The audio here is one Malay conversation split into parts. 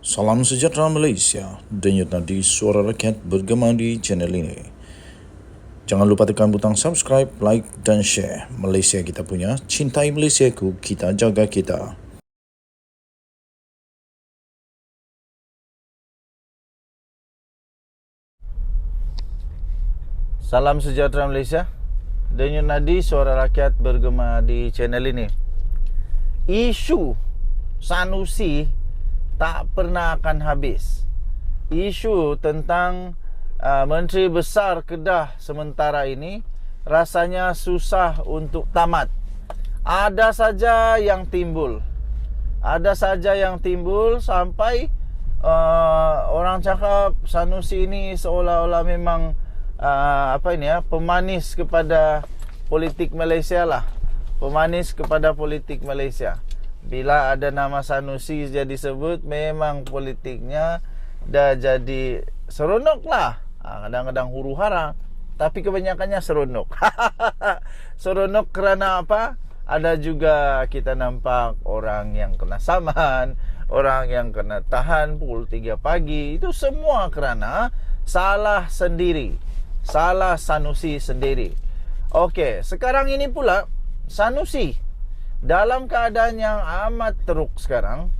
Salam sejahtera Malaysia, denyut nadi suara rakyat bergema di channel ini. Jangan lupa tekan butang subscribe, like dan share. Malaysia kita punya, cintai Malaysiaku, kita jaga kita. Salam sejahtera Malaysia. Denyut nadi suara rakyat bergema di channel ini. Isu Sanusi tak pernah akan habis. Isu tentang Menteri Besar Kedah sementara ini rasanya susah untuk tamat. Ada saja yang timbul. Ada saja yang timbul sampai orang cakap Sanusi ini seolah-olah memang pemanis kepada politik Malaysia lah. Pemanis kepada politik Malaysia. Bila ada nama Sanusi jadi sebut, memang politiknya dah jadi seronok lah. Kadang-kadang huru hara, tapi kebanyakannya seronok. Seronok kerana apa? Ada juga kita nampak orang yang kena saman, orang yang kena tahan pukul 3 pagi. Itu semua kerana salah sendiri. Salah Sanusi sendiri. Okey, sekarang ini pula Sanusi dalam keadaan yang amat teruk sekarang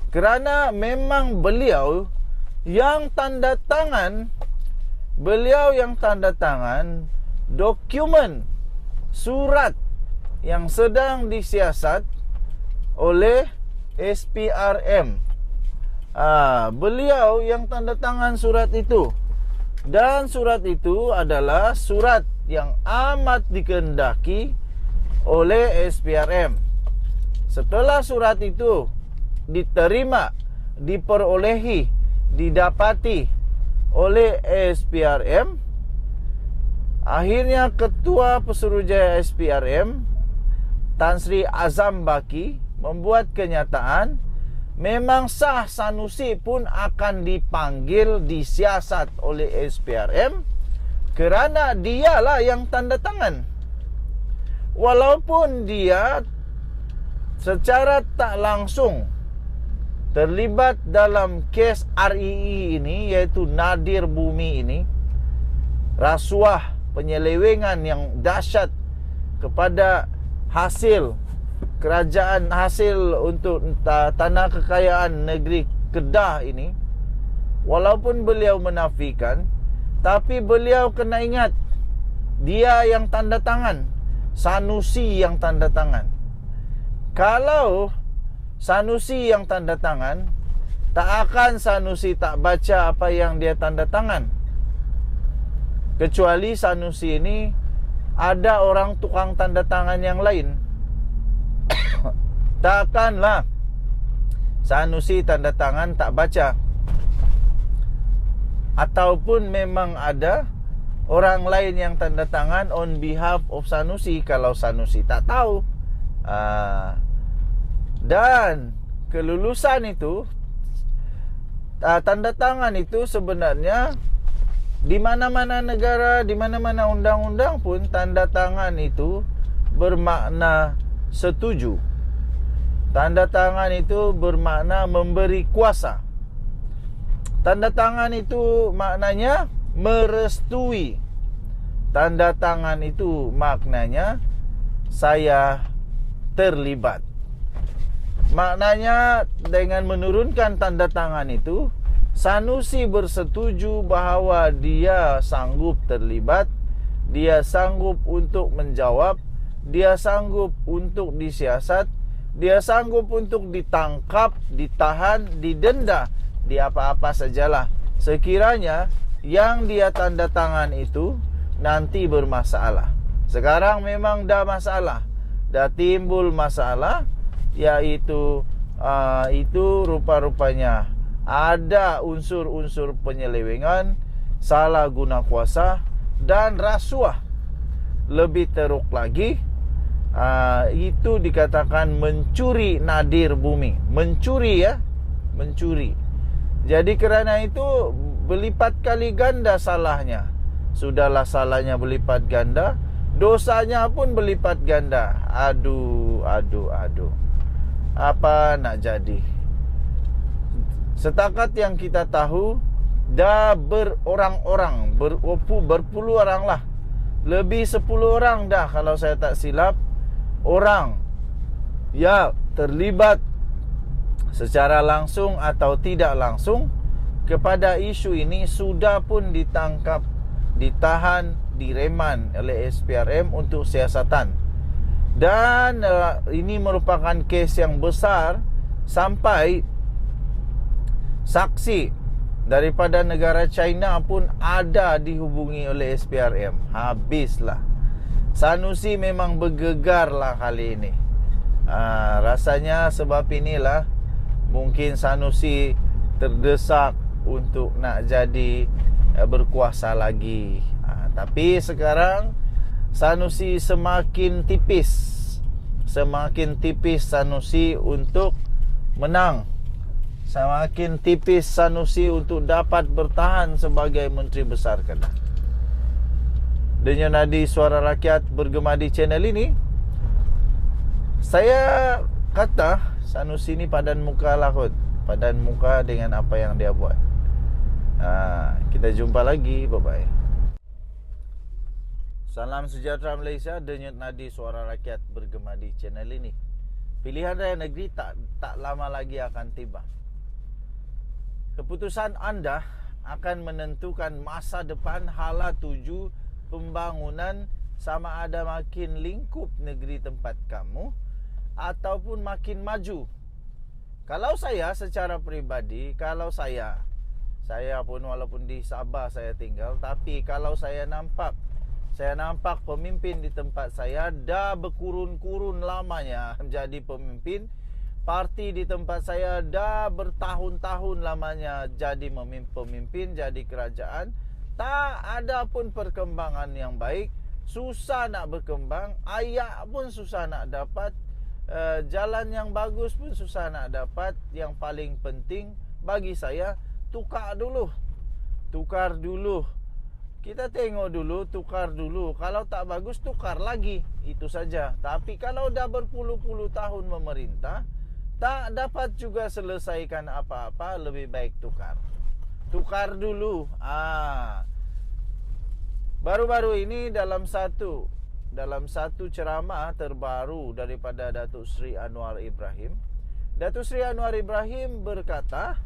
kerana memang beliau yang tanda tangan dokumen surat yang sedang disiasat oleh SPRM. Beliau yang tanda tangan surat itu. Dan surat itu adalah surat yang amat dikehendaki oleh SPRM. Setelah surat itu diterima, diperolehi, didapati oleh SPRM, akhirnya Ketua Pesuruhjaya SPRM Tan Sri Azam Baki membuat kenyataan memang sah Sanusi pun akan dipanggil, disiasat oleh SPRM kerana dialah yang tanda tangan. Walaupun dia secara tak langsung terlibat dalam kes REE ini, iaitu Nadir Bumi ini, rasuah penyelewengan yang dahsyat kepada hasil kerajaan, hasil untuk tanah kekayaan negeri Kedah ini. Walaupun beliau menafikan, tapi beliau kena ingat dia yang tanda tangan, Sanusi yang tanda tangan. Kalau Sanusi yang tanda tangan, tak akan Sanusi tak baca apa yang dia tanda tangan. Kecuali Sanusi ini ada orang tukang tanda tangan yang lain. Takkanlah Sanusi tanda tangan tak baca. Ataupun memang ada orang lain yang tanda tangan on behalf of Sanusi kalau Sanusi tak tahu. Dan kelulusan itu, tanda tangan itu sebenarnya di mana-mana negara, di mana-mana undang-undang pun tanda tangan itu bermakna setuju. Tanda tangan itu bermakna memberi kuasa. Tanda tangan itu maknanya merestui. Tanda tangan itu maknanya saya terlibat. Maknanya dengan menurunkan tanda tangan itu, Sanusi bersetuju bahawa dia sanggup terlibat, dia sanggup untuk menjawab, dia sanggup untuk disiasat, dia sanggup untuk ditangkap, ditahan, didenda, di apa-apa sajalah. Sekiranya yang dia tanda tangan itu nanti bermasalah. Sekarang memang dah masalah, dah timbul masalah, iaitu itu rupa-rupanya ada unsur-unsur penyelewengan, salah guna kuasa dan rasuah. Lebih teruk lagi, itu dikatakan mencuri Nadir Bumi. Mencuri. Jadi kerana itu berlipat kali ganda salahnya. Sudahlah salahnya berlipat ganda, dosanya pun berlipat ganda. Aduh. Apa nak jadi? Setakat yang kita tahu, dah berorang-orang, berpuluh orang lah. Lebih 10 orang dah kalau saya tak silap, orang ya terlibat secara langsung atau tidak langsung kepada isu ini sudah pun ditangkap, ditahan, direman oleh SPRM untuk siasatan. Dan ini merupakan kes yang besar sampai saksi daripada negara China pun ada dihubungi oleh SPRM. Habislah. Sanusi memang bergegar lah kali ini. Rasanya sebab inilah mungkin Sanusi terdesak untuk nak jadi berkuasa lagi. Tapi sekarang Sanusi semakin tipis. Semakin tipis Sanusi untuk menang. Semakin tipis Sanusi untuk dapat bertahan sebagai Menteri Besar Kedah. Denyut nadi suara rakyat bergema di channel ini. Saya kata Sanusi ni padan muka lah kot. Padan muka dengan apa yang dia buat. Kita jumpa lagi. Bye-bye. Salam sejahtera Malaysia. Denyut nadi suara rakyat bergema di channel ini. Pilihan raya negeri tak lama lagi akan tiba. Keputusan anda akan menentukan masa depan hala tuju pembangunan, sama ada makin lingkup negeri tempat kamu ataupun makin maju. Kalau saya secara peribadi, kalau saya pun walaupun di Sabah saya tinggal, tapi kalau saya nampak pemimpin di tempat saya dah berkurun-kurun lamanya menjadi pemimpin. Parti di tempat saya dah bertahun-tahun lamanya jadi pemimpin, jadi kerajaan. Tak ada pun perkembangan yang baik. Susah nak berkembang. Ayak pun susah nak dapat. Jalan yang bagus pun susah nak dapat. Yang paling penting bagi saya, tukar dulu. Kita tengok dulu, tukar dulu. Kalau tak bagus, tukar lagi. Itu saja. Tapi kalau dah berpuluh-puluh tahun memerintah, tak dapat juga selesaikan apa-apa, lebih baik tukar. Tukar dulu. Baru-baru ini dalam satu ceramah terbaru daripada Datuk Seri Anwar Ibrahim, Datuk Seri Anwar Ibrahim berkata,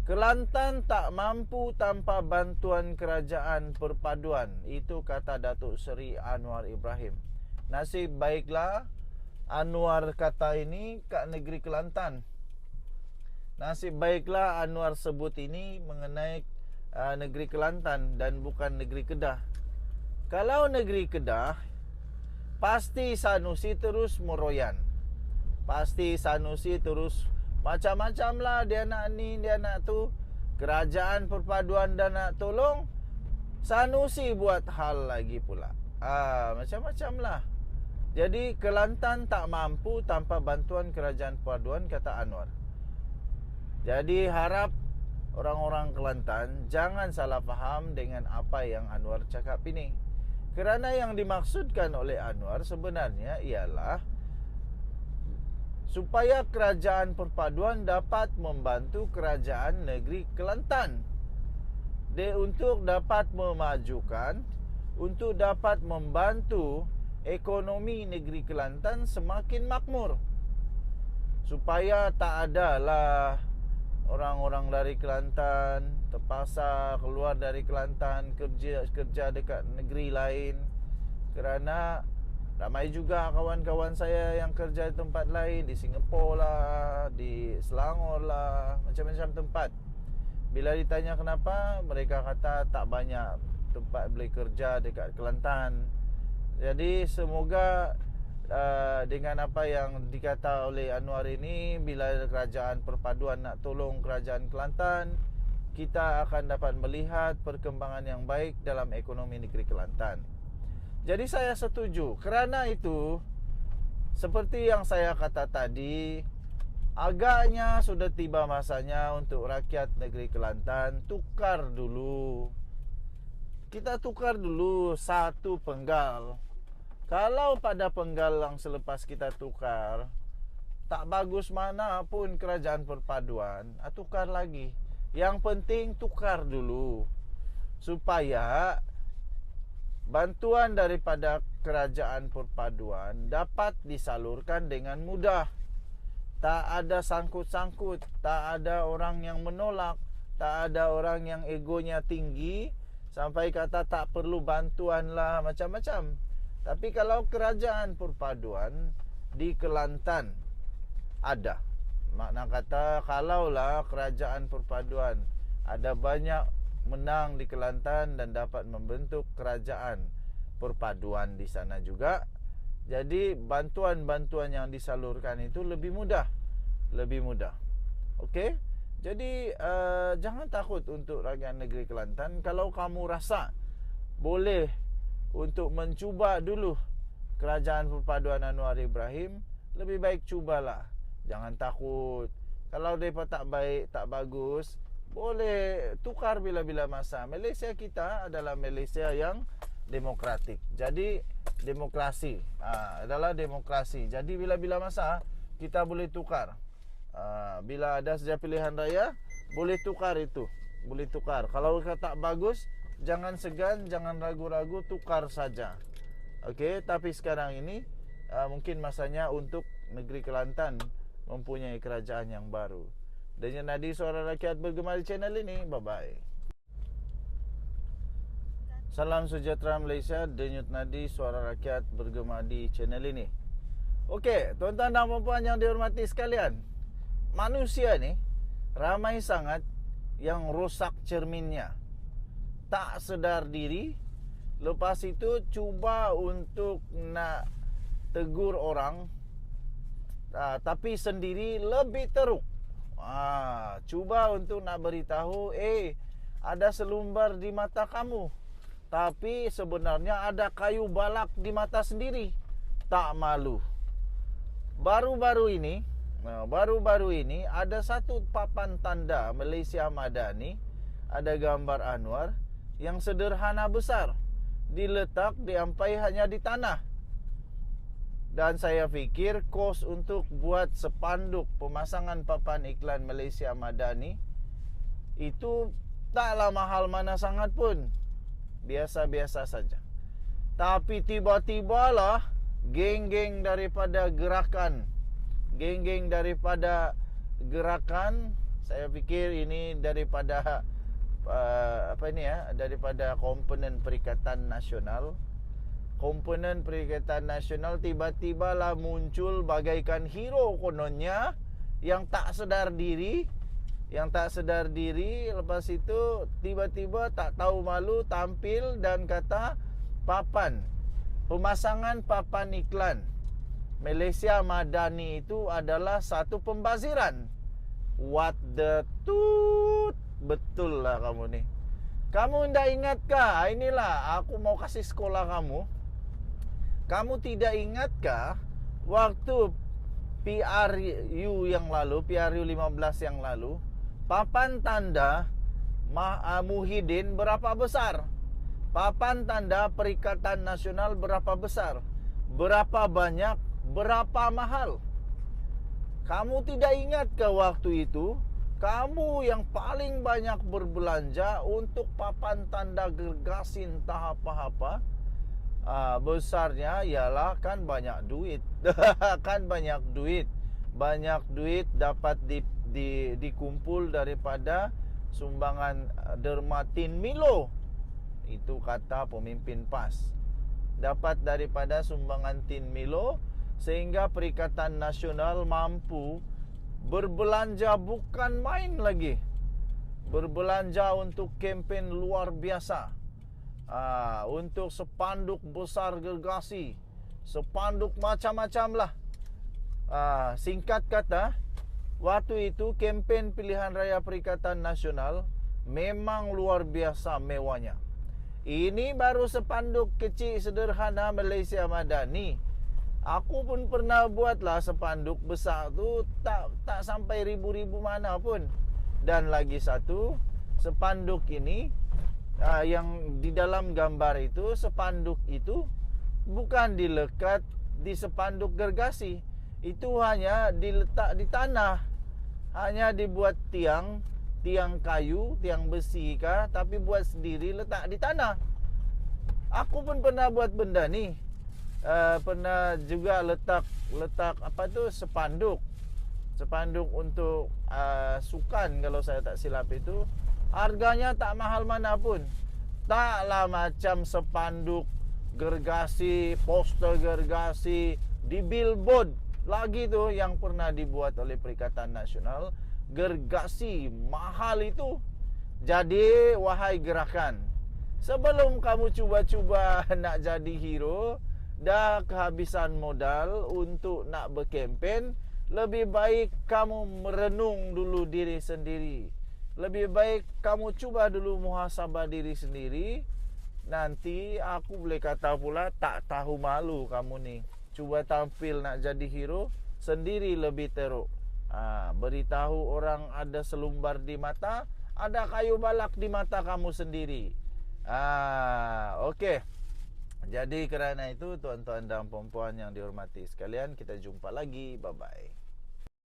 Kelantan tak mampu tanpa bantuan kerajaan perpaduan. Itu kata Datuk Seri Anwar Ibrahim. Nasib baiklah Anwar kata ini kat negeri Kelantan. Nasib baiklah Anwar sebut ini mengenai negeri Kelantan dan bukan negeri Kedah. Kalau negeri Kedah, pasti Sanusi terus meroyan. Pasti Sanusi terus macam-macam lah. Dia nak ni, dia nak tu. Kerajaan perpaduan dah nak tolong, Sanusi buat hal lagi pula. Macam-macam lah. Jadi Kelantan tak mampu tanpa bantuan kerajaan perpaduan, kata Anwar. Jadi harap orang-orang Kelantan jangan salah faham dengan apa yang Anwar cakap ini. Kerana yang dimaksudkan oleh Anwar sebenarnya ialah supaya kerajaan perpaduan dapat membantu kerajaan negeri Kelantan untuk dapat memajukan, untuk dapat membantu ekonomi negeri Kelantan semakin makmur. Supaya tak adalah orang-orang dari Kelantan terpaksa keluar dari Kelantan kerja dekat negeri lain. Kerana ramai juga kawan-kawan saya yang kerja di tempat lain, di Singapura lah, di Selangor lah, macam-macam tempat. Bila ditanya kenapa, mereka kata tak banyak tempat boleh kerja dekat Kelantan. Jadi semoga dengan apa yang dikata oleh Anwar ini, bila kerajaan perpaduan nak tolong kerajaan Kelantan, kita akan dapat melihat perkembangan yang baik dalam ekonomi negeri Kelantan. Jadi saya setuju. Kerana itu, seperti yang saya kata tadi, agaknya sudah tiba masanya untuk rakyat negeri Kelantan tukar dulu. Kita tukar dulu satu penggal. Kalau pada penggal yang selepas kita tukar tak bagus mana pun kerajaan perpaduan, tukar lagi. Yang penting tukar dulu, supaya bantuan daripada kerajaan perpaduan dapat disalurkan dengan mudah. Tak ada sangkut-sangkut, tak ada orang yang menolak, tak ada orang yang egonya tinggi sampai kata tak perlu bantuan lah macam-macam. Tapi kalau kerajaan perpaduan di Kelantan ada, makna kata kalaulah kerajaan perpaduan ada banyak menang di Kelantan dan dapat membentuk kerajaan perpaduan di sana juga, jadi bantuan-bantuan yang disalurkan itu lebih mudah. Okey? Jadi jangan takut untuk rakyat negeri Kelantan. Kalau kamu rasa boleh untuk mencuba dulu kerajaan perpaduan Anwar Ibrahim, lebih baik cubalah. Jangan takut. Kalau mereka tak baik, tak bagus, boleh tukar bila-bila masa. Malaysia kita adalah Malaysia yang demokratik. Jadi demokrasi adalah demokrasi. Jadi bila-bila masa kita boleh tukar. Bila ada saja pilihan raya, boleh tukar itu. Boleh tukar. Kalau tak bagus, jangan segan, jangan ragu-ragu, tukar saja. Okey, tapi sekarang ini mungkin masanya untuk negeri Kelantan mempunyai kerajaan yang baru. Denyut nadi suara rakyat bergema di channel ini. Bye-bye. Salam sejahtera Malaysia. Denyut nadi suara rakyat bergema di channel ini. Okey, tuan-tuan dan puan-puan yang dihormati sekalian, manusia ni ramai sangat yang rosak cerminnya, tak sedar diri. Lepas itu cuba untuk nak tegur orang, tapi sendiri lebih teruk. Cuba untuk nak beritahu, ada selumbar di mata kamu, tapi sebenarnya ada kayu balak di mata sendiri. Tak malu. Baru-baru ini ada satu papan tanda Malaysia Madani, ada gambar Anwar yang sederhana besar, diletak diampai hanya di tanah. Dan saya fikir kos untuk buat sepanduk pemasangan papan iklan Malaysia Madani itu taklah mahal mana sangat pun, biasa-biasa saja. Tapi tiba-tibalah geng-geng daripada gerakan, saya fikir ini daripada daripada komponen Perikatan Nasional. Komponen Perikatan Nasional tiba-tibalah muncul bagaikan hero kononnya, yang tak sedar diri. Lepas itu tiba-tiba tak tahu malu tampil dan kata pemasangan papan iklan Malaysia Madani itu adalah satu pembaziran. What the toot? Betul lah kamu ni. Kamu tidak ingatkah? Inilah aku mau kasih sekolah kamu. Kamu tidak ingatkah waktu PRU yang lalu, PRU 15 yang lalu, papan tanda Muhyiddin berapa besar? Papan tanda Perikatan Nasional berapa besar? Berapa banyak? Berapa mahal? Kamu tidak ingatkah waktu itu kamu yang paling banyak berbelanja untuk papan tanda gergasi entah apa-apa? Besarnya ialah kan banyak duit. Banyak duit dapat dikumpul daripada sumbangan derma Tin Milo. Itu kata pemimpin PAS. Dapat daripada sumbangan Tin Milo, sehingga Perikatan Nasional mampu berbelanja bukan main lagi. Berbelanja untuk kempen luar biasa. Untuk sepanduk besar gergasi, sepanduk macam-macam lah. Singkat kata, waktu itu kempen pilihan raya Perikatan Nasional memang luar biasa mewahnya. Ini baru sepanduk kecil sederhana Malaysia Madani. Aku pun pernah buatlah sepanduk besar tu, tak sampai ribu-ribu mana pun. Dan lagi satu, sepanduk ini yang di dalam gambar itu, sepanduk itu bukan dilekat di sepanduk gergasi. itu hanya diletak di tanah, hanya dibuat tiang kayu, tiang besi kah, tapi buat sendiri letak di tanah. Aku pun pernah buat benda ni. Pernah juga letak apa tu, spanduk untuk sukan kalau saya tak silap itu. Harganya tak mahal mana pun. Taklah macam spanduk gergasi, poster gergasi di billboard lagi tu yang pernah dibuat oleh Perikatan Nasional. Gergasi mahal itu. Jadi wahai gerakan, sebelum kamu cuba-cuba nak jadi hero, dah kehabisan modal untuk nak berkempen, lebih baik kamu merenung dulu diri sendiri. Lebih baik kamu cuba dulu muhasabah diri sendiri. Nanti aku boleh kata pula tak tahu malu kamu ni. Cuba tampil nak jadi hero sendiri lebih teruk. Beritahu orang ada selumbar di mata, ada kayu balak di mata kamu sendiri. Okey. Jadi kerana itu, tuan-tuan dan puan-puan yang dihormati sekalian, kita jumpa lagi. Bye-bye.